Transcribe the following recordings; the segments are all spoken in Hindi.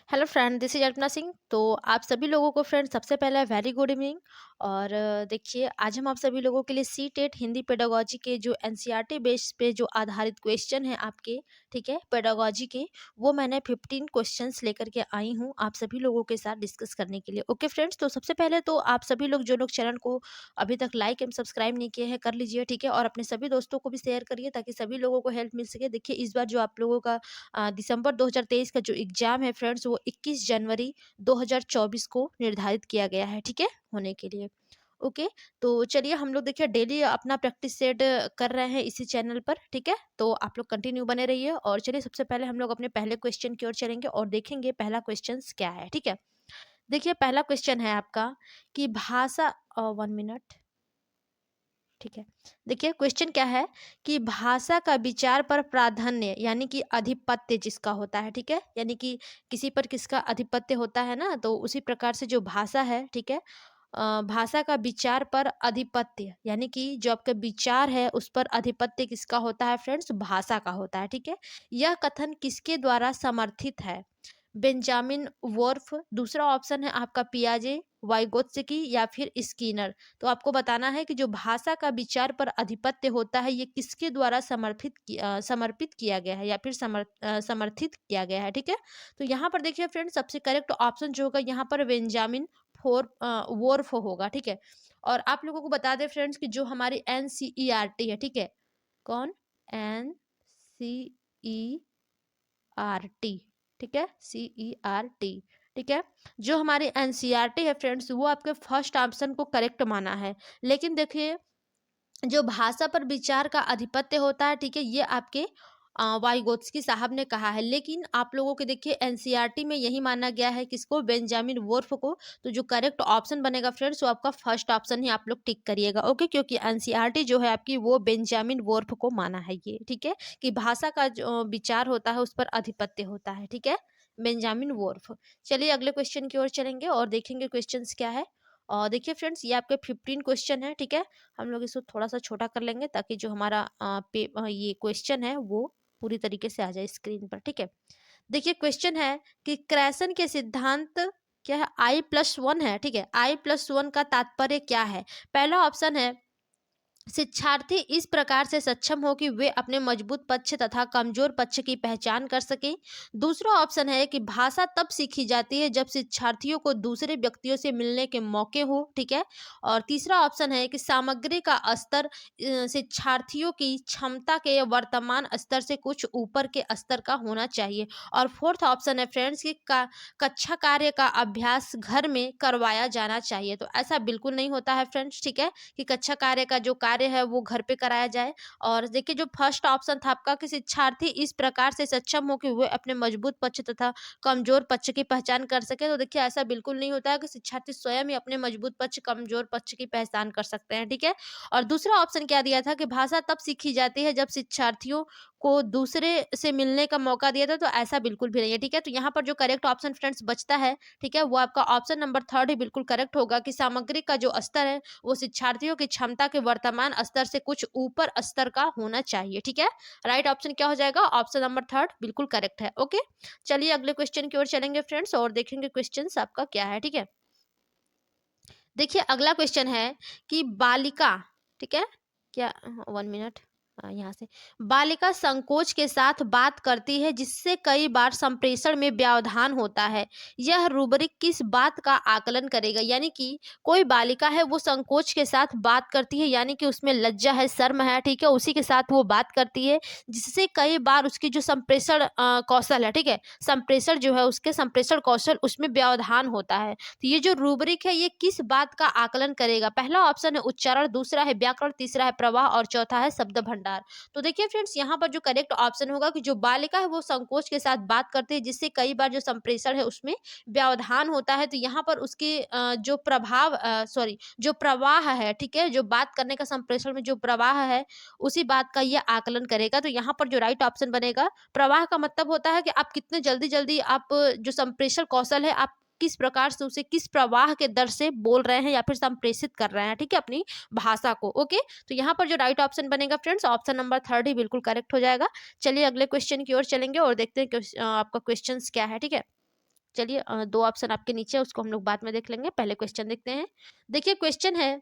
Hello friend, this is Alpana Singh. तो आप सभी लोगों को फ्रेंड सबसे पहले वेरी गुड इवनिंग। और देखिए, आज हम आप सभी लोगों के लिए सी टेट हिंदी पेडागोजी के जो एनसीईआरटी बेस पे जो आधारित क्वेश्चन है आपके, ठीक है, पेडागोजी के, वो मैंने 15 क्वेश्चंस लेकर के आई हूँ आप सभी लोगों के साथ डिस्कस करने के लिए। ओके फ्रेंड्स, तो सबसे पहले तो आप सभी लोग जो लोग चैनल को अभी तक लाइक एंड सब्सक्राइब नहीं किए हैं कर लीजिए, ठीक है, और अपने सभी दोस्तों को भी शेयर करिए ताकि सभी लोगों को हेल्प मिल सके। देखिए, इस बार जो आप लोगों का दिसंबर 2023 का जो एग्जाम है फ्रेंड्स, वो 21 जनवरी 2024 को निर्धारित किया गया है, ठीक है, होने के लिए। ओके, तो चलिए हम लोग देखिए डेली अपना प्रैक्टिस सेट कर रहे हैं इसी चैनल पर, ठीक है, तो आप लोग कंटिन्यू बने रहिए। और चलिए सबसे पहले हम लोग अपने पहले क्वेश्चन की ओर चलेंगे और देखेंगे पहला क्वेश्चन क्या है, ठीक है। देखिए, पहला क्वेश्चन है आपका कि भाषा 1 मिनट, ठीक है। देखिए क्वेश्चन क्या है कि भाषा का विचार पर प्राधान्य यानी कि आधिपत्य जिसका होता है, ठीक है, यानी कि किसी पर किसका आधिपत्य होता है ना, तो उसी प्रकार से जो भाषा है, ठीक है, भाषा का विचार पर आधिपत्य यानी कि जो आपका विचार है उस पर आधिपत्य किसका होता है फ्रेंड्स, भाषा का होता है, ठीक है। यह कथन किसके द्वारा समर्थित है? बेंजामिन वोर्फ, दूसरा ऑप्शन है आपका पियाजे, वाइगोत्स्की या फिर स्किनर। तो आपको बताना है कि जो भाषा का विचार पर आधिपत्य होता है ये किसके द्वारा समर्पित किया गया है या फिर समर्थित किया गया है, ठीक है। तो यहाँ पर देखिए फ्रेंड्स, सबसे करेक्ट ऑप्शन जो होगा यहाँ पर बेंजामिन वोर्फ होगा, ठीक है। और आप लोगों को बता दें फ्रेंड्स कि जो हमारी एनसीईआरटी है, ठीक है, कौन, एनसीईआरटी, ठीक है, सीईआरटी, ठीक है, जो हमारी एनसीईआरटी है फ्रेंड्स, वो आपके फर्स्ट ऑप्शन को करेक्ट माना है। लेकिन देखिए, जो भाषा पर विचार का आधिपत्य होता है, ठीक है, ये आपके वाइगोत्स्की साहब ने कहा है। लेकिन आप लोगों के देखिए एनसीईआरटी में यही माना गया है किसको, बेंजामिन वोर्फ को। तो जो करेक्ट ऑप्शन बनेगा फ्रेंड्स, वो आपका फर्स्ट ऑप्शन ही आप लोग टिक करिएगा, ओके, क्योंकि एनसीईआरटी जो है आपकी वो बेंजामिन वोर्फ को माना है ये, ठीक है, कि भाषा का जो विचार होता है उस पर आधिपत्य होता है, ठीक है, बेंजामिन वोर्फ। चलिए अगले क्वेश्चन की ओर चलेंगे और देखेंगे क्वेश्चन क्या है। और देखिए फ्रेंड्स, ये आपके 15 क्वेश्चन है, ठीक है। हम लोग इसको थोड़ा-सा छोटा कर लेंगे ताकि जो हमारा ये क्वेश्चन है वो पूरी तरीके से आ जाए स्क्रीन पर, ठीक है। देखिए क्वेश्चन है कि क्रैसन के सिद्धांत क्या है, I+1 है, ठीक है, I+1 का तात्पर्य क्या है? पहला ऑप्शन है शिक्षार्थी इस प्रकार से सक्षम हो कि वे अपने मजबूत पक्ष तथा कमजोर पक्ष की पहचान कर सके। दूसरा ऑप्शन है कि भाषा तब सीखी जाती है जब शिक्षार्थियों को दूसरे व्यक्तियों से मिलने के मौके हो, ठीक है। और तीसरा ऑप्शन है कि सामग्री का स्तर शिक्षार्थियों की क्षमता के वर्तमान स्तर से कुछ ऊपर के स्तर का होना चाहिए। और फोर्थ ऑप्शन है फ्रेंड्स कि कक्षा कार्य का अभ्यास घर में करवाया जाना चाहिए। तो ऐसा बिल्कुल नहीं होता है फ्रेंड्स, ठीक है, कि कक्षा कार्य का जो कार्य है वो घर पे कराया जाए। और देखिए जो फर्स्ट ऑप्शन था आपका कि शिक्षार्थी इस प्रकार से सक्षम हो कि वे अपने मजबूत पक्ष तथा कमजोर पक्ष की पहचान कर सके, तो देखिए ऐसा बिल्कुल नहीं होता है कि शिक्षार्थी स्वयं ही अपने मजबूत पक्ष कमजोर पक्ष की पहचान कर सकते हैं, ठीक है। और दूसरा ऑप्शन क्या दिया था कि भाषा तब सीखी जाती है जब शिक्षार्थियों को दूसरे से मिलने का मौका दिया था, तो ऐसा बिल्कुल भी नहीं है, ठीक है। तो यहाँ पर जो करेक्ट ऑप्शन फ्रेंड्स बचता है, ठीक है, वो आपका ऑप्शन नंबर थर्ड ही बिल्कुल करेक्ट होगा कि सामग्री का जो स्तर है वो शिक्षार्थियों की क्षमता के वर्तमान स्तर से कुछ ऊपर स्तर का होना चाहिए, ठीक है। राइट ऑप्शन क्या हो जाएगा, ऑप्शन नंबर थर्ड बिल्कुल करेक्ट है, ओके। चलिए अगले क्वेश्चन की ओर चलेंगे फ्रेंड्स और देखेंगे क्वेश्चन आपका क्या है, ठीक है। देखिए अगला क्वेश्चन है कि बालिका, ठीक है, क्या, 1 मिनट, यहाँ से, बालिका संकोच के साथ बात करती है जिससे कई बार संप्रेषण में व्यवधान होता है। यह रूब्रिक किस बात का आकलन करेगा? यानी कि कोई बालिका है वो संकोच के साथ बात करती है, यानी कि उसमें लज्जा है, शर्म है, ठीक है, उसी के साथ वो बात करती है जिससे कई बार उसकी जो संप्रेषण कौशल है, ठीक है, संप्रेषण जो है उसके संप्रेषण कौशल उसमें व्यवधान होता है। तो ये जो रूब्रिक है ये किस बात का आकलन करेगा? पहला ऑप्शन है उच्चारण, दूसरा है व्याकरण, तीसरा है प्रवाह और चौथा है शब्द भंडार। तो देखिए फ्रेंड्स, यहाँ पर जो करेक्ट ऑप्शन होगा कि जो बालिका है वो संकोच के साथ बात करती है जिससे कई बार जो संप्रेषण है उसमें व्यवधान होता है। तो यहाँ पर उसके जो प्रभाव सॉरी जो प्रवाह है, ठीक है, जो बात करने का संप्रेषण में जो प्रवाह है उसी बात का ये आकलन करेगा। तो यहाँ पर जो राइट ऑप्शन बनेगा, प्रवाह का मतलब होता है कि आप कितने जल्दी जल्दी आप जो संप्रेषण कौशल है आप किस प्रकार से उसे किस प्रवाह के दर से बोल रहे हैं या फिर संप्रेषित कर रहे हैं, ठीक है, अपनी भाषा को, ओके। तो यहाँ पर जो राइट ऑप्शन बनेगा फ्रेंड्स, ऑप्शन नंबर थर्ड ही बिल्कुल करेक्ट हो जाएगा। चलिए अगले क्वेश्चन की ओर चलेंगे और देखते हैं आपका क्वेश्चन क्या है, ठीक है। चलिए 2 ऑप्शन आपके नीचे है, उसको हम लोग बाद में देख लेंगे, पहले क्वेश्चन देखते हैं। देखिए क्वेश्चन है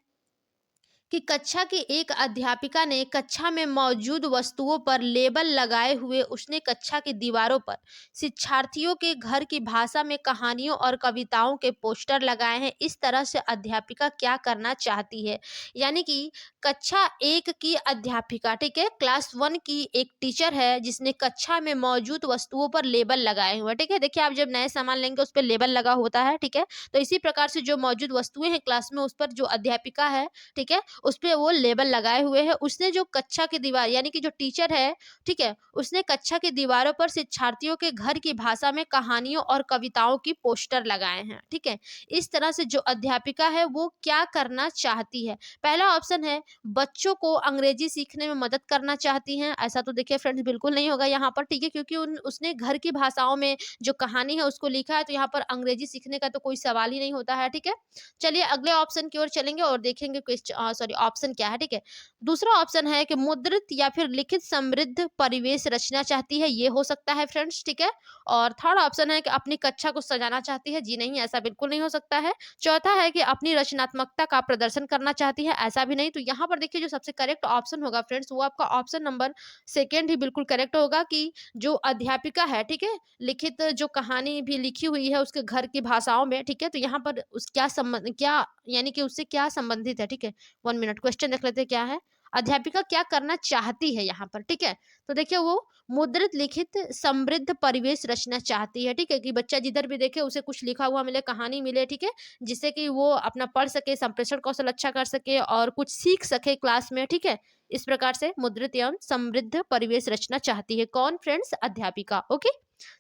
कि कक्षा की एक अध्यापिका ने कक्षा में मौजूद वस्तुओं पर लेबल लगाए हुए उसने कक्षा की दीवारों पर शिक्षार्थियों के घर की भाषा में कहानियों और कविताओं के पोस्टर लगाए हैं। इस तरह से अध्यापिका क्या करना चाहती है? यानी कि कक्षा एक की अध्यापिका, ठीक है, क्लास 1 की एक टीचर है जिसने कक्षा में मौजूद वस्तुओं पर लेबल लगाए हुए हैं, ठीक है। देखिए आप जब नए सामान लेंगे उस पर लेबल लगा होता है, ठीक है। तो इसी प्रकार से जो मौजूद वस्तुएं हैं क्लास में उस पर जो अध्यापिका है, ठीक है, उसपे वो लेबल लगाए हुए हैं। उसने जो कक्षा की दीवार यानी कि जो टीचर है, ठीक है, उसने कक्षा की दीवारों पर शिक्षार्थियों के घर की भाषा में कहानियों और कविताओं की पोस्टर लगाए हैं, ठीक है। इस तरह से जो अध्यापिका है वो क्या करना चाहती है? पहला ऑप्शन है बच्चों को अंग्रेजी सीखने में मदद करना चाहती हैं। ऐसा तो देखिए फ्रेंड्स बिल्कुल नहीं होगा यहाँ पर, ठीक है, क्योंकि उसने घर की भाषाओं में जो कहानी है उसको लिखा है, तो यहाँ पर अंग्रेजी सीखने का तो कोई सवाल ही नहीं होता है, ठीक है। चलिए अगले ऑप्शन की ओर चलेंगे और देखेंगे सॉरी ऑप्शन क्या है, ठीक है। दूसरा ऑप्शन है कि मुद्रित या फिर लिखित समृद्ध परिवेश रचना चाहती है, ये हो सकता है फ्रेंड्स, ठीक है। और थर्ड ऑप्शन है कि अपनी कक्षा को सजाना चाहती है, जी नहीं, ऐसा बिल्कुल नहीं हो सकता है। चौथा है कि अपनी रचनात्मकता का प्रदर्शन करना चाहती है, ऐसा भी नहीं। तो यहाँ पर देखिए जो सबसे करेक्ट ऑप्शन होगा फ्रेंड्स वो आपका ऑप्शन नंबर सेकेंड ही बिल्कुल करेक्ट होगा कि जो अध्यापिका है, ठीक है, लिखित जो कहानी भी लिखी हुई है उसके घर की भाषाओं में, ठीक है, तो यहाँ पर उस क्या संबंध क्या यानी कि उससे क्या संबंधित है, ठीक है। 1 मिनट क्वेश्चन देख लेते हैं क्या है। अध्यापिका क्या करना चाहती है यहाँ पर, ठीक है। तो देखिए वो मुद्रित लिखित समृद्ध परिवेश रचना चाहती है, ठीक है, कि बच्चा जिधर भी देखे उसे कुछ लिखा हुआ मिले, कहानी मिले, ठीक है, जिससे कि वो अपना पढ़ सके, संप्रेषण कौशल अच्छा कर सके और कुछ सीख सके क्लास में, ठीक है। इस प्रकार से मुद्रित एवं समृद्ध परिवेश रचना चाहती है कौन फ्रेंड्स? अध्यापिका। ओके,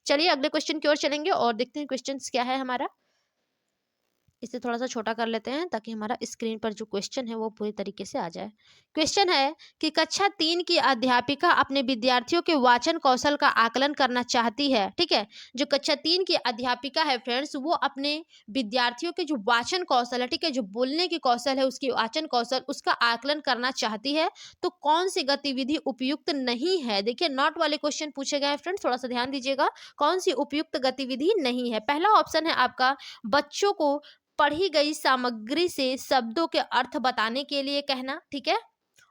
चलिए अगले क्वेश्चन की ओर चलेंगे और देखते हैं क्वेश्चन क्या है हमारा। इसे थोड़ा-सा छोटा कर लेते हैं ताकि हमारा स्क्रीन पर जो क्वेश्चन है वो पूरी तरीके से आ जाए। क्वेश्चन है कि कक्षा 3 की अध्यापिका अपने विद्यार्थियों के वाचन कौशल का आकलन करना चाहती है, ठीक है? जो कक्षा 3 की अध्यापिका है फ्रेंड्स वो अपने विद्यार्थियों के जो वाचन कौशल है, ठीक है? जो बोलने की कौशल है उसकी वाचन कौशल उसका आकलन करना चाहती है। तो कौन-सी गतिविधि उपयुक्त नहीं है? देखिए नॉट वाले क्वेश्चन पूछे गए हैं फ्रेंड्स, थोड़ा-सा ध्यान दीजिएगा। कौन-सी उपयुक्त गतिविधि नहीं है? पहला ऑप्शन है आपका बच्चों को पढ़ी गई सामग्री से शब्दों के अर्थ बताने के लिए कहना, ठीक है।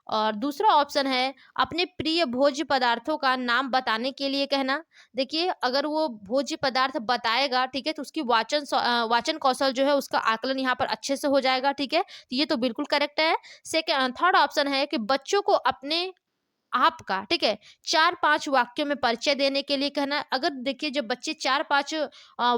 और दूसरा ऑप्शन है अपने प्रिय भोज्य पदार्थों का नाम बताने के लिए कहना। देखिए अगर वो भोज्य पदार्थ बताएगा, ठीक है, तो उसकी वाचन कौशल जो है उसका आकलन यहाँ पर अच्छे से हो जाएगा, ठीक है। तो ये तो बिल्कुल करेक्ट है। सेकंड थर्ड ऑप्शन है कि बच्चों को अपने आपका, ठीक है, 4-5 वाक्यों में परिचय देने के लिए कहना है। अगर देखिए जब बच्चे 4-5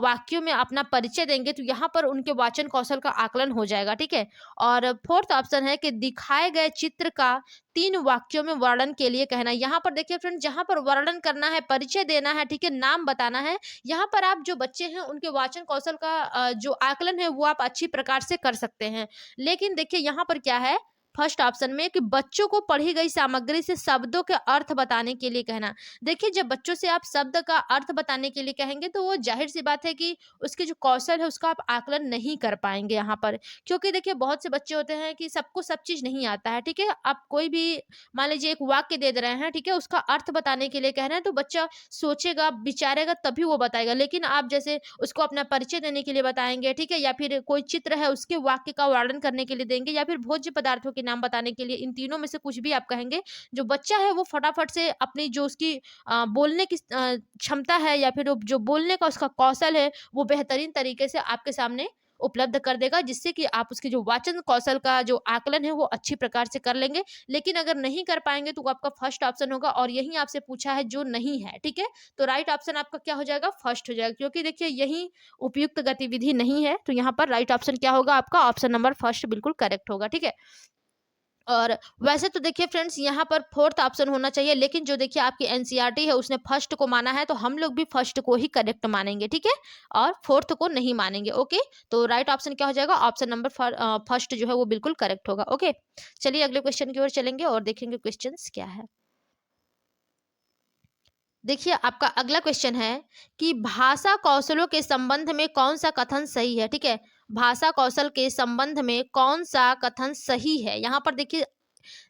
वाक्यों में अपना परिचय देंगे तो यहाँ पर उनके वाचन कौशल का आकलन हो जाएगा, ठीक है। और फोर्थ ऑप्शन है कि दिखाए गए चित्र का 3 वाक्यों में वर्णन के लिए कहना है। यहाँ पर देखिए फ्रेंड जहाँ पर वर्णन करना है, परिचय देना है, ठीक है, नाम बताना है, यहाँ पर आप जो बच्चे हैं उनके वाचन कौशल का जो आकलन है वो आप अच्छी प्रकार से कर सकते हैं। लेकिन देखिए यहाँ पर क्या है फर्स्ट ऑप्शन में कि बच्चों को पढ़ी गई सामग्री से शब्दों के अर्थ बताने के लिए कहना। देखिए जब बच्चों से आप शब्द का अर्थ बताने के लिए कहेंगे तो वो जाहिर सी बात है कि उसके जो कौशल है उसका आप आकलन नहीं कर पाएंगे यहाँ पर, क्योंकि देखिए बहुत से बच्चे होते हैं कि सबको सब चीज नहीं आता है, ठीक है। आप कोई भी मान लीजिए एक वाक्य दे रहे हैं, ठीक है, उसका अर्थ बताने के लिए कह रहे हैं तो बच्चा सोचेगा विचारेगा तभी वो बताएगा। लेकिन आप जैसे उसको अपना परिचय देने के लिए बताएंगे, ठीक है, या फिर कोई चित्र है उसके वाक्य का वर्णन करने के लिए देंगे या फिर भोज्य पदार्थों के नाम बताने के लिए, इन तीनों में से कुछ भी आप कहेंगे, जो बच्चा है वो फटाफट से अपनी जो उसकी बोलने की क्षमता है या फिर जो बोलने का उसका कौशल है वो बेहतरीन तरीके से आपके सामने उपलब्ध कर देगा, जिससे कि आप उसके जो वाचन कौशल का जो आकलन है वो अच्छी प्रकार से कर लेंगे। लेकिन अगर नहीं कर पाएंगे तो वो आपका फर्स्ट ऑप्शन होगा और यही आपसे पूछा है जो नहीं है, ठीक है। तो राइट ऑप्शन आपका क्या हो जाएगा? फर्स्ट हो जाएगा, क्योंकि देखिए यही उपयुक्त गतिविधि नहीं है। तो यहाँ पर राइट ऑप्शन क्या होगा? आपका ऑप्शन नंबर फर्स्ट बिल्कुल करेक्ट होगा, ठीक है। और वैसे तो देखिए फ्रेंड्स यहाँ पर फोर्थ ऑप्शन होना चाहिए, लेकिन जो देखिए आपकी एनसीईआरटी है उसने फर्स्ट को माना है तो हम लोग भी फर्स्ट को ही करेक्ट मानेंगे, ठीक है, और फोर्थ को नहीं मानेंगे। ओके, तो राइट ऑप्शन क्या हो जाएगा? ऑप्शन नंबर फर्स्ट जो है वो बिल्कुल करेक्ट होगा। ओके, चलिए अगले क्वेश्चन की ओर चलेंगे और देखेंगे क्वेश्चन क्या है। देखिए आपका अगला क्वेश्चन है कि भाषा कौशलों के संबंध में कौन सा कथन सही है, ठीक है। भाषा कौशल के संबंध में कौन सा कथन सही है? यहाँ पर देखिए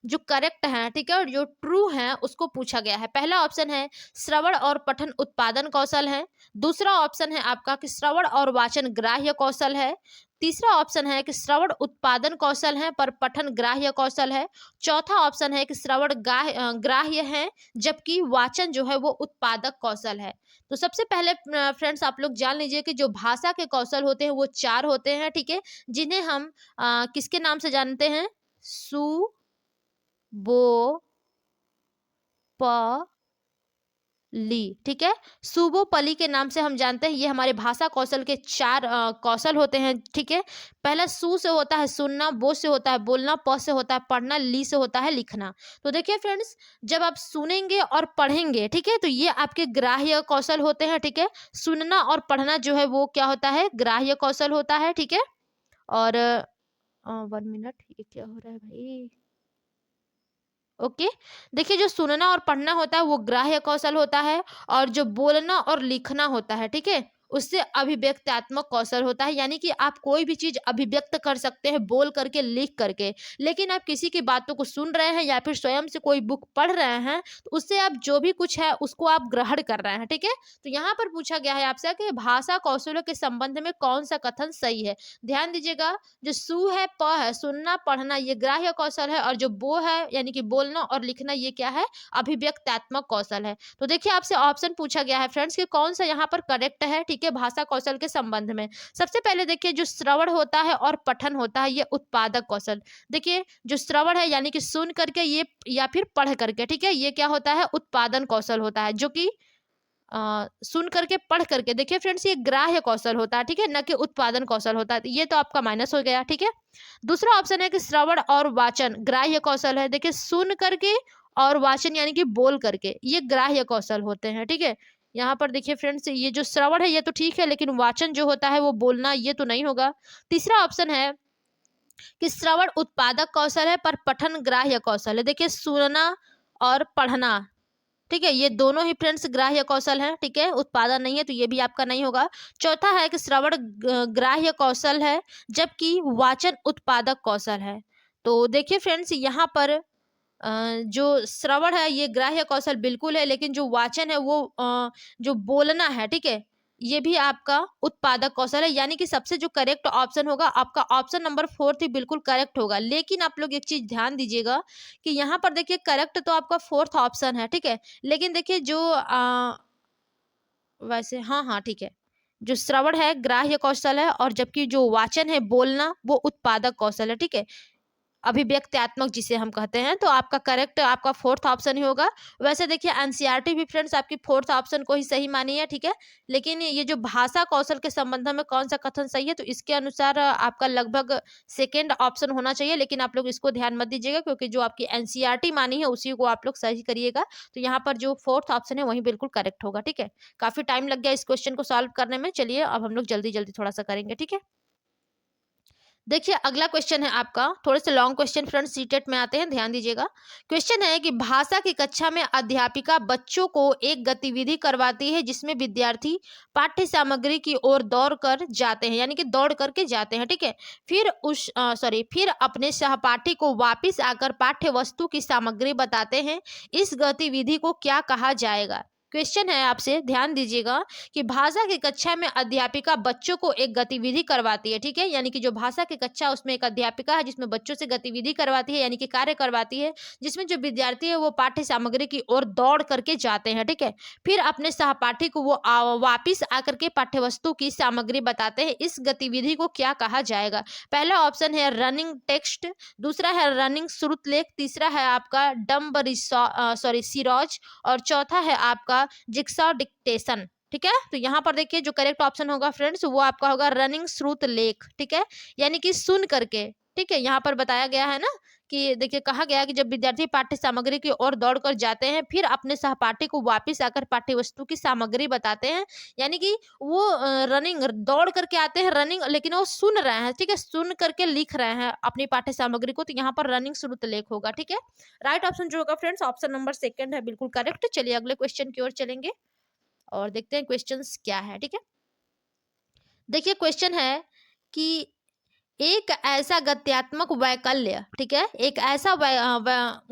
जो करेक्ट है, ठीक है, और जो ट्रू है उसको पूछा गया है। पहला ऑप्शन है श्रवण और पठन उत्पादन कौशल है। दूसरा ऑप्शन है आपका कि श्रवण और वाचन ग्राह्य कौशल है। तीसरा ऑप्शन है कि श्रवण उत्पादन कौशल है पर पठन ग्राह्य कौशल है। चौथा ऑप्शन है कि श्रवण ग्राह्य है जबकि वाचन जो है वो उत्पादक कौशल है। तो सबसे पहले फ्रेंड्स आप लोग जान लीजिए कि जो भाषा के कौशल होते हैं वो 4 होते हैं, ठीक है, जिन्हें हम किसके नाम से जानते हैं? सु, बो, प, ली, ठीक है, सुबोपली के नाम से हम जानते हैं। ये हमारे भाषा कौशल के 4 कौशल होते हैं, ठीक है। पहला सु से होता है सुनना, बो से होता है बोलना, प से होता है पढ़ना, ली से होता है लिखना। तो देखिए फ्रेंड्स, जब आप सुनेंगे और पढ़ेंगे, ठीक है, तो ये आपके ग्राह्य कौशल होते हैं, ठीक है। सुनना और पढ़ना जो है वो क्या होता है? ग्राह्य कौशल होता है, ठीक है। और 1 मिनट, ये क्या हो रहा है भाई? ओके, देखिए जो सुनना और पढ़ना होता है वो ग्राह्य कौशल होता है, और जो बोलना और लिखना होता है, ठीक है, उससे अभिव्यक्त्यात्मक कौशल होता है। यानी कि आप कोई भी चीज अभिव्यक्त कर सकते हैं बोल करके, लिख करके। लेकिन आप किसी की बातों को सुन रहे हैं या फिर स्वयं से कोई बुक पढ़ रहे हैं, तो उससे आप जो भी कुछ है उसको आप ग्रहण कर रहे हैं, ठीक है। तो यहाँ पर पूछा गया है आपसे कि भाषा कौशलों के संबंध में कौन सा कथन सही है। ध्यान दीजिएगा, जो सु है, प है, सुनना पढ़ना, ये ग्राह्य कौशल है, और जो बो है यानी कि बोलना और लिखना, ये क्या है? अभिव्यक्त्यात्मक कौशल है। तो देखिए आपसे ऑप्शन पूछा गया है फ्रेंड्स कि कौन सा यहाँ पर करेक्ट है, ठीक है, भाषा कौशल के संबंध में। सबसे पहले देखिए, जो श्रवण होता है और पठन होता है ये उत्पादक कौशल। देखिए जो श्रवण है यानी कि सुन करके ये या फिर पढ़ करके, ठीक है, ये क्या होता है? उत्पादन कौशल होता है, जो कि सुन करके पढ़ करके। देखिए फ्रेंड्स, ये ग्राह्य कौशल होता है, ठीक है, न कि उत्पादन कौशल होता है। ये तो आपका माइनस हो गया, ठीक है। दूसरा ऑप्शन है कि श्रवण और वाचन ग्राह्य कौशल है। देखिए सुन करके और वाचन यानी कि बोल करके, ये ग्राह्य कौशल होते हैं, ठीक है। यहाँ पर देखिए फ्रेंड्स, ये जो श्रवण है ये तो ठीक है, लेकिन वाचन जो होता है वो बोलना, ये तो नहीं होगा। तीसरा ऑप्शन है कि श्रवण उत्पादक कौशल है पर पठन ग्राह्य कौशल है। देखिए सुनना और पढ़ना, ठीक है, ये दोनों ही फ्रेंड्स ग्राह्य कौशल है, ठीक है, उत्पादन नहीं है, तो ये भी आपका नहीं होगा। चौथा है कि श्रवण ग्राह्य कौशल है जबकि वाचन उत्पादक कौशल है। तो देखिए फ्रेंड्स, यहाँ पर जो श्रवण है ये ग्राह्य कौशल बिल्कुल है, लेकिन जो वाचन है वो जो बोलना है, ठीक है, ये भी आपका उत्पादक कौशल है। यानी कि सबसे जो करेक्ट ऑप्शन होगा आपका ऑप्शन नंबर 4 ही बिल्कुल करेक्ट होगा। लेकिन आप लोग एक चीज ध्यान दीजिएगा कि यहाँ पर देखिए करेक्ट तो आपका 4th ऑप्शन है, ठीक है, लेकिन देखिए जो वैसे हाँ हाँ ठीक है, जो श्रवण है ग्राह्य कौशल है, और जबकि जो वाचन है बोलना वो उत्पादक कौशल है, ठीक है, अभिव्यक्त्यात्मक जिसे हम कहते हैं। तो आपका करेक्ट आपका 4th ऑप्शन ही होगा। वैसे देखिए एनसीईआरटी भी फ्रेंड्स आपकी 4th ऑप्शन को ही सही मानी है, ठीक है, लेकिन ये जो भाषा कौशल के संबंध में कौन सा कथन सही है, तो इसके अनुसार आपका लगभग सेकेंड ऑप्शन होना चाहिए, लेकिन आप लोग इसको ध्यान मत दीजिएगा क्योंकि जो आपकी एनसीईआरटी मानी है उसी को आप लोग सही करिएगा। तो यहाँ पर जो 4th ऑप्शन है वही बिल्कुल करेक्ट होगा, ठीक है। काफी टाइम लग गया इस क्वेश्चन को सॉल्व करने में। चलिए अब हम लोग जल्दी जल्दी थोड़ा सा करेंगे, ठीक है। देखिए अगला क्वेश्चन है आपका, थोड़े से लॉन्ग क्वेश्चन फ्रेंड्स सीटेट में आते हैं, ध्यान दीजिएगा। क्वेश्चन है कि भाषा की कक्षा में अध्यापिका बच्चों को एक गतिविधि करवाती है जिसमें विद्यार्थी पाठ्य सामग्री की ओर दौड़ कर जाते हैं, यानी कि दौड़ करके जाते हैं, ठीक है। फिर अपने सहपाठी को वापिस आकर पाठ्य वस्तु की सामग्री बताते हैं। इस गतिविधि को क्या कहा जाएगा? क्वेश्चन है आपसे, ध्यान दीजिएगा कि भाषा की कक्षा में अध्यापिका बच्चों को एक गतिविधि करवाती है, ठीक है, यानी कि जो भाषा की कक्षा उसमें एक अध्यापिका है जिसमें बच्चों से गतिविधि करवाती है, यानी कि कार्य करवाती है, जिसमें जो विद्यार्थी है वो पाठ्य सामग्री की ओर दौड़ करके जाते हैं, ठीक है। फिर अपने सहपाठी को वो वापिस आकर के पाठ्य वस्तु की सामग्री बताते हैं। इस गतिविधि को क्या कहा जाएगा? पहला ऑप्शन है रनिंग टेक्स्ट, दूसरा है रनिंग श्रुतलेख, तीसरा है आपका डम्ब सिरोज, और चौथा है आपका जिक्सॉ डिक्टेशन, ठीक है। तो यहाँ पर देखिए जो करेक्ट ऑप्शन होगा फ्रेंड्स वो आपका होगा रनिंग श्रुत लेख, ठीक है, यानी कि सुन करके, ठीक है। यहाँ पर बताया गया है ना कि देखिए कहा गया कि जब विद्यार्थी पाठ्य सामग्री की ओर दौड़कर जाते हैं फिर अपने सहपाठी को वापस आकर पाठ्य वस्तु की सामग्री बताते हैं, यानी कि वो रनिंग दौड़ करके आते हैं, रनिंग, लेकिन वो सुन रहे हैं, ठीक है, सुन करके लिख रहे हैं अपनी पाठ्य सामग्री को। तो यहाँ पर रनिंग श्रुत लेख होगा, ठीक है। राइट ऑप्शन जो होगा फ्रेंड्स ऑप्शन नंबर 2 है, बिल्कुल करेक्ट। चलिए अगले क्वेश्चन की ओर चलेंगे और देखते हैं क्वेश्चंस क्या है, ठीक है। देखिए क्वेश्चन है कि एक ऐसा गत्यात्मक वैकल्य, ठीक है, एक ऐसा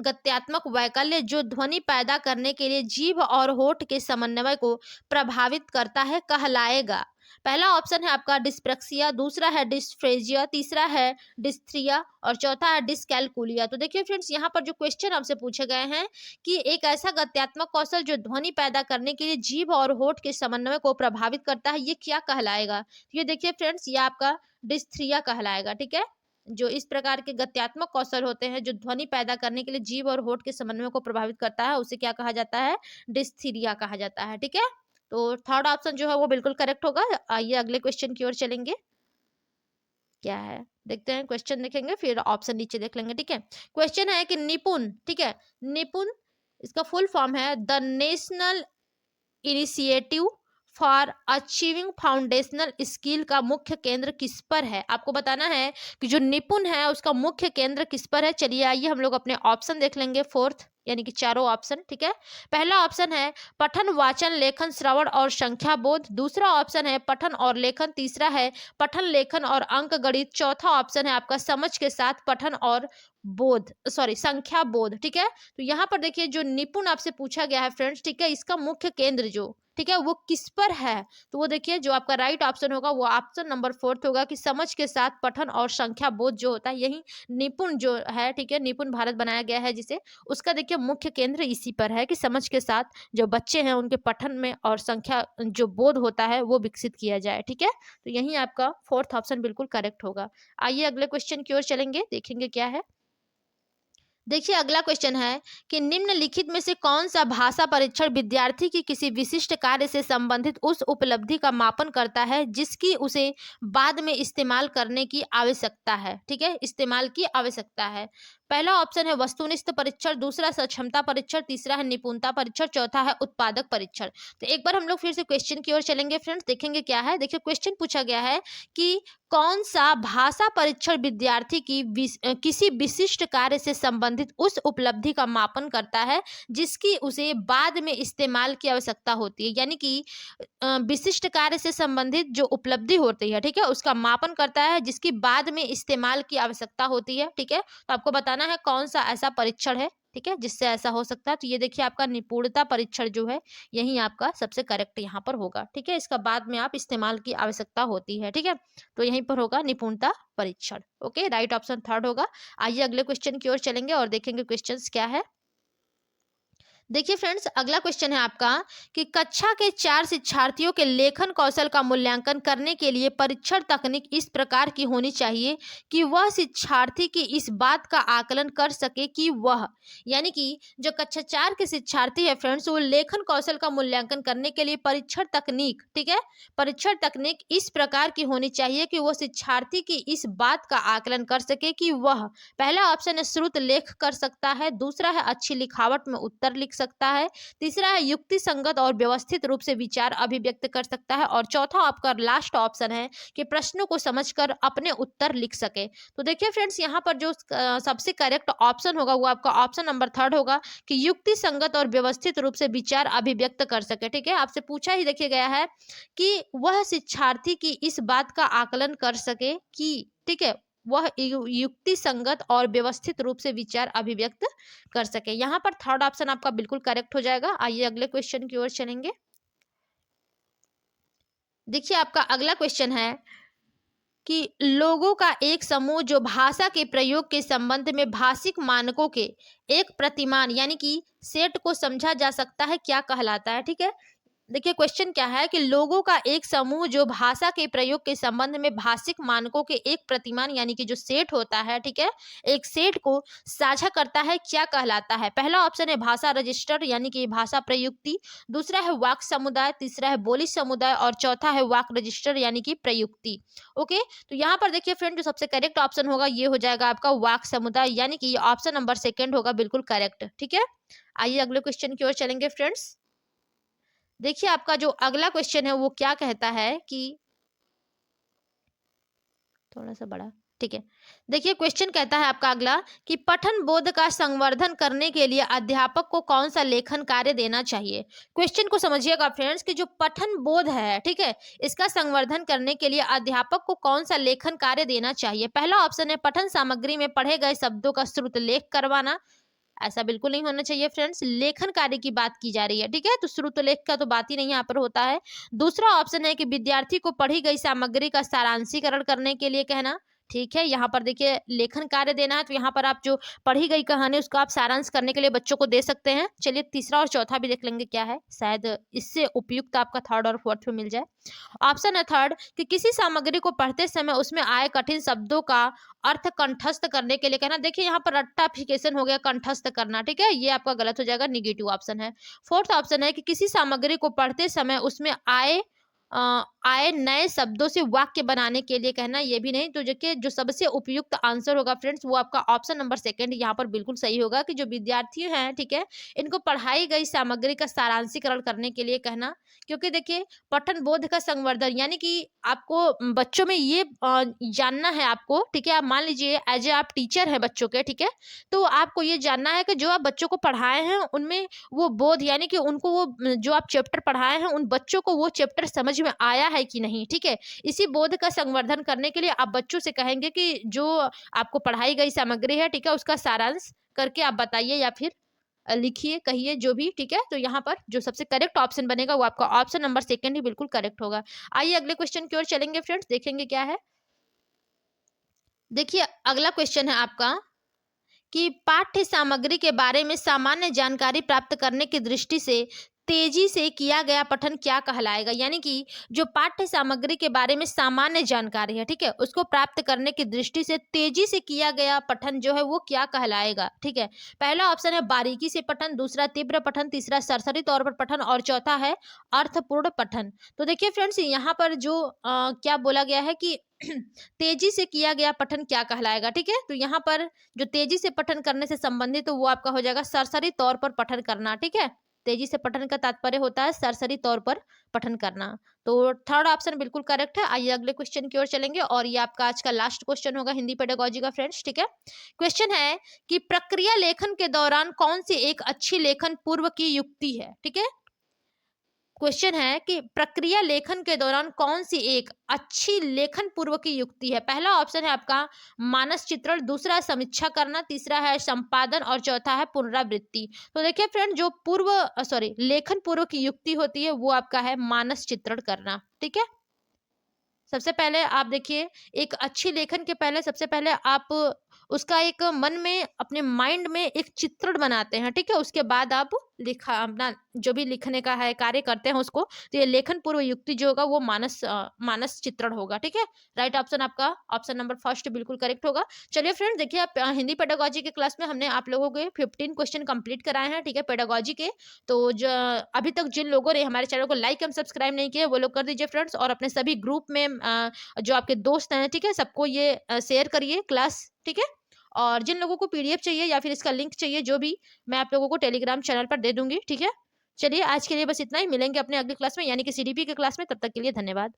गत्यात्मक वैकल्य जो ध्वनि पैदा करने के लिए जीभ और होठ के समन्वय को प्रभावित करता है, कहलाएगा। पहला ऑप्शन है आपका डिस्प्रक्सिया, दूसरा है डिस्फ्रेजिया, तीसरा है डिस्थ्रिया और चौथा है डिस्कैलकुलिया। तो देखिए फ्रेंड्स, यहाँ पर जो क्वेश्चन आपसे पूछे गए हैं कि एक ऐसा गत्यात्मक कौशल जो ध्वनि पैदा करने के लिए जीभ और होठ के समन्वय को प्रभावित करता है, ये क्या कहलाएगा? तो ये देखिए फ्रेंड्स, ये आपका डिस्थ्रिया कहलाएगा, ठीक है। जो इस प्रकार के गत्यात्मक कौशल होते हैं जो ध्वनि पैदा करने के लिए जीभ और होठ के समन्वय को प्रभावित करता है, उसे क्या कहा जाता है? डिस्थीरिया कहा जाता है, ठीक है। तो थर्ड ऑप्शन जो है वो बिल्कुल करेक्ट होगा। आइए अगले क्वेश्चन की ओर चलेंगे। क्या है देखते हैं, क्वेश्चन देखेंगे फिर ऑप्शन नीचे देख लेंगे, ठीक है। क्वेश्चन है कि निपुण, ठीक है, निपुण इसका फुल फॉर्म है the national initiative for achieving foundational skill का मुख्य केंद्र किस पर है? आपको बताना है कि जो निपुण है उसका मुख्य केंद्र किस पर है। चलिए आइए हम लोग अपने ऑप्शन देख लेंगे, फोर्थ यानी कि चारों ऑप्शन, ठीक है। पहला ऑप्शन है पठन वाचन लेखन श्रवण और संख्या बोध, दूसरा ऑप्शन है पठन और लेखन, तीसरा है पठन लेखन और अंक गणित, चौथा ऑप्शन है आपका समझ के साथ पठन और बोध, सॉरी संख्या बोध, ठीक है। तो यहाँ पर देखिए जो निपुण आपसे पूछा गया है फ्रेंड्स, ठीक है, इसका मुख्य केंद्र जो, ठीक है, वो किस पर है? तो वो देखिए जो आपका राइट ऑप्शन होगा वो ऑप्शन नंबर फोर्थ होगा कि समझ के साथ पठन और संख्या बोध जो होता है, यही निपुण जो है, ठीक है, निपुण भारत बनाया गया है जिसे, उसका देखिए मुख्य केंद्र इसी पर है कि समझ के साथ जो बच्चे हैं उनके पठन में और संख्या जो बोध होता है वो विकसित किया जाए, ठीक है। तो यही आपका फोर्थ ऑप्शन बिल्कुल करेक्ट होगा। आइए अगले क्वेश्चन की ओर चलेंगे, देखेंगे क्या है। देखिए अगला क्वेश्चन है कि निम्नलिखित में से कौन सा भाषा परीक्षण विद्यार्थी की किसी विशिष्ट कार्य से संबंधित उस उपलब्धि का मापन करता है जिसकी उसे बाद में इस्तेमाल करने की आवश्यकता है, ठीक है, इस्तेमाल की आवश्यकता है। पहला ऑप्शन है वस्तुनिष्ठ परीक्षण, दूसरा सक्षमता परीक्षण, तीसरा है निपुणता परीक्षण, चौथा है उत्पादक परीक्षण। तो एक बार हम लोग फिर से क्वेश्चन की ओर चलेंगे फ्रेंड्स, देखेंगे क्या है। देखिए क्वेश्चन पूछा गया है कि कौन सा भाषा परीक्षण विद्यार्थी की किसी विशिष्ट कार्य से संबंधित उस उपलब्धि का मापन करता है जिसकी उसे बाद में इस्तेमाल की आवश्यकता होती है, यानी कि विशिष्ट कार्य से संबंधित जो उपलब्धि होती है, ठीक है, उसका मापन करता है जिसकी बाद में इस्तेमाल की आवश्यकता होती है, ठीक है। तो आपको बताना है कौन सा ऐसा परीक्षण है, ठीक है, जिससे ऐसा हो सकता है। तो ये देखिए आपका निपुणता परीक्षण जो है यही आपका सबसे करेक्ट यहाँ पर होगा, ठीक है, इसका बाद में आप इस्तेमाल की आवश्यकता होती है, ठीक है। तो यहीं पर होगा निपुणता परीक्षण, ओके, राइट ऑप्शन थर्ड होगा। आइए अगले क्वेश्चन की ओर चलेंगे और देखेंगे क्वेश्चंस क्या है। देखिए फ्रेंड्स अगला क्वेश्चन है आपका कि कक्षा के 4 शिक्षार्थियों के लेखन कौशल का मूल्यांकन करने के लिए परीक्षण तकनीक इस प्रकार की होनी चाहिए कि वह शिक्षार्थी की इस बात का आकलन कर सके कि वह, यानी कि जो कक्षा 4 के शिक्षार्थी है फ्रेंड्स, वो लेखन कौशल का मूल्यांकन करने के लिए परीक्षण तकनीक, ठीक है, परीक्षण तकनीक इस प्रकार की होनी चाहिए कि वह शिक्षार्थी की इस बात का आकलन कर सके कि वह, पहला ऑप्शन है श्रुत लेख कर सकता है, दूसरा है अच्छी लिखावट में उत्तर लिख सकता है, तीसरा है युक्ति संगत और व्यवस्थित रूप से विचार अभिव्यक्त कर सकता है और चौथा आपका लास्ट ऑप्शन है कि प्रश्नों को समझकर अपने उत्तर लिख सके। तो देखिए फ्रेंड्स यहाँ पर जो सबसे करेक्ट ऑप्शन होगा वो आपका ऑप्शन नंबर थर्ड होगा कि युक्ति संगत और व्यवस्थित रूप से विचार अभिव्यक्त कर सके, ठीक है। आपसे पूछा ही देखिए गया है कि वह शिक्षार्थी की इस बात का आकलन कर सके कि, ठीक है, वह युक्ति संगत और व्यवस्थित रूप से विचार अभिव्यक्त कर सके। यहाँ पर थर्ड ऑप्शन आपका बिल्कुल करेक्ट हो जाएगा। आइए अगले क्वेश्चन की ओर चलेंगे। देखिए आपका अगला क्वेश्चन है कि लोगों का एक समूह जो भाषा के प्रयोग के संबंध में भाषिक मानकों के एक प्रतिमान यानी कि सेट को समझा जा सकता है, क्या कहलाता है, ठीक है। देखिए क्वेश्चन क्या है कि लोगों का एक समूह जो भाषा के प्रयोग के संबंध में भाषिक मानकों के एक प्रतिमान यानी कि जो सेट होता है, ठीक है, एक सेट को साझा करता है, क्या कहलाता है। पहला ऑप्शन है भाषा रजिस्टर यानी कि भाषा प्रयुक्ति, दूसरा है वाक समुदाय, तीसरा है बोली समुदाय और चौथा है वाक रजिस्टर यानी कि प्रयुक्ति। ओके, तो यहाँ पर देखिए फ्रेंड जो सबसे करेक्ट ऑप्शन होगा ये हो जाएगा आपका वाक समुदाय, यानी कि ऑप्शन नंबर सेकेंड होगा बिल्कुल करेक्ट, ठीक है। आइए अगले क्वेश्चन की ओर चलेंगे फ्रेंड्स। देखिए आपका जो अगला क्वेश्चन है वो क्या कहता है कि, थोड़ा सा बड़ा, ठीक है। देखिए क्वेश्चन कहता है आपका अगला कि पठन बोध का संवर्धन करने के लिए अध्यापक को कौन सा लेखन कार्य देना चाहिए। क्वेश्चन को समझिएगा फ्रेंड्स कि जो पठन बोध है, ठीक है, इसका संवर्धन करने के लिए अध्यापक को कौन सा लेखन कार्य देना चाहिए। पहला ऑप्शन है पठन सामग्री में पढ़े गए शब्दों का श्रुत लेख करवाना। ऐसा बिल्कुल नहीं होना चाहिए फ्रेंड्स, लेखन कार्य की बात की जा रही है, ठीक है, तो श्रुत लेख का तो बात ही नहीं यहाँ पर होता है। दूसरा ऑप्शन है कि विद्यार्थी को पढ़ी गई सामग्री का सारांशीकरण करने के लिए कहना। ठीक है, यहाँ पर देखिए लेखन कार्य देना है, तो यहाँ पर आप जो पढ़ी गई कहानी उसको आप सारांश करने के लिए बच्चों को दे सकते हैं। चलिए तीसरा और चौथा भी देख लेंगे क्या है, शायद इससे उपयुक्त आपका थर्ड और फोर्थ में मिल जाए। ऑप्शन है थर्ड कि किसी सामग्री को पढ़ते समय उसमें आए कठिन शब्दों का अर्थ कंठस्थ करने के लिए कहना। देखिए यहाँ पर रट्टाफिकेशन हो गया, कंठस्थ करना, ठीक है, ये आपका गलत हो जाएगा, निगेटिव ऑप्शन है। फोर्थ ऑप्शन है कि किसी सामग्री को पढ़ते समय उसमें आए नए शब्दों से वाक्य बनाने के लिए कहना, ये भी नहीं। तो जो सबसे उपयुक्त आंसर होगा फ्रेंड्स वो आपका ऑप्शन नंबर सेकंड यहाँ पर बिल्कुल सही होगा कि जो विद्यार्थी हैं, ठीक है, इनको पढ़ाई गई सामग्री का सारांशीकरण करने के लिए कहना। क्योंकि देखिए पठन बोध का संवर्धन यानी कि आपको बच्चों में ये जानना है आपको, ठीक है, आप मान लीजिए एज ए आप टीचर है बच्चों के, ठीक है, तो आपको ये जानना है कि जो आप बच्चों को पढ़ाए हैं उनमें वो बोध यानी कि उनको वो जो आप चैप्टर पढ़ाए हैं उन बच्चों को वो चैप्टर समझ में आया है कि नहीं, ठीक है। इसी बोध का संवर्धन करने के लिए आप बच्चों से कहेंगे कि जो आपको पढ़ाई गई सामग्री है, ठीक है, उसका सारांश करके आप बताइए या फिर लिखिए, कहिए जो भी, ठीक है। तो यहाँ पर जो सबसे करेक्ट ऑप्शन बनेगा वो आपका ऑप्शन नंबर सेकंड ही बिल्कुल करेक्ट होगा। आइए अगले क्वेश्चन की ओर चलेंगे फ्रेंड्स, देखेंगे क्या है। देखिए अगला क्वेश्चन है आपका कि पाठ्य सामग्री के बारे में सामान्य जानकारी प्राप्त करने की दृष्टि से तेजी से किया गया पठन क्या कहलाएगा। यानी कि जो पाठ्य सामग्री के बारे में सामान्य जानकारी है, ठीक है, उसको प्राप्त करने की दृष्टि से तेजी से किया गया पठन जो है वो क्या कहलाएगा। ठीक है, पहला ऑप्शन है बारीकी से पठन, दूसरा तीव्र पठन, तीसरा सरसरी तौर पर पठन और चौथा है अर्थपूर्ण पठन। तो देखिए फ्रेंड्स यहाँ पर जो क्या बोला गया है कि तेजी से किया गया पठन क्या कहलाएगा। ठीक है, तो यहाँ पर जो तेजी से पठन करने से संबंधित तो वो आपका हो जाएगा सरसरी तौर पर पठन करना। ठीक है, तेजी से पठन का तात्पर्य होता है सरसरी तौर पर पठन करना। तो थर्ड ऑप्शन बिल्कुल करेक्ट है। आइए अगले क्वेश्चन की ओर चलेंगे और ये आपका आज का लास्ट क्वेश्चन होगा हिंदी पेडागोजी का फ्रेंड्स। ठीक है, क्वेश्चन है कि प्रक्रिया लेखन के दौरान कौन सी एक अच्छी लेखन पूर्व की युक्ति है। ठीक है, क्वेश्चन है कि प्रक्रिया लेखन के दौरान कौन सी एक अच्छी लेखन पूर्व की युक्ति है। पहला ऑप्शन है आपका मानस चित्रण, दूसरा है समीक्षा करना, तीसरा है संपादन और चौथा है पुनरावृत्ति। तो देखिए फ्रेंड जो लेखन पूर्व की युक्ति होती है वो आपका है मानस चित्रण करना। ठीक है, सबसे पहले आप देखिए एक अच्छी लेखन के पहले सबसे पहले आप उसका एक मन में अपने माइंड में एक चित्रण बनाते हैं। ठीक है, उसके बाद आप लिखा अपना जो भी लिखने का है कार्य करते हैं उसको, तो ये लेखन पूर्व युक्ति जो होगा वो मानस चित्रण होगा। ठीक है, राइट ऑप्शन आपका ऑप्शन नंबर फर्स्ट बिल्कुल करेक्ट होगा। चलिए फ्रेंड देखिए आप हिंदी पेडागोजी के क्लास में हमने आप लोगों के 15 क्वेश्चन कंप्लीट कराए हैं। ठीक है, पेडागोजी के। तो जो अभी तक जिन लोगों ने हमारे चैनल को लाइक एंड सब्सक्राइब नहीं किया वो लोग कर दीजिए फ्रेंड्स, और अपने सभी ग्रुप में जो आपके दोस्त हैं, ठीक है, सबको ये शेयर करिए क्लास। ठीक है, और जिन लोगों को पीडीएफ चाहिए या फिर इसका लिंक चाहिए जो भी, मैं आप लोगों को टेलीग्राम चैनल पर दे दूंगी। ठीक है, चलिए आज के लिए बस इतना ही, मिलेंगे अपने अगली क्लास में यानी कि सीडीपी के क्लास में, तब तक के लिए धन्यवाद।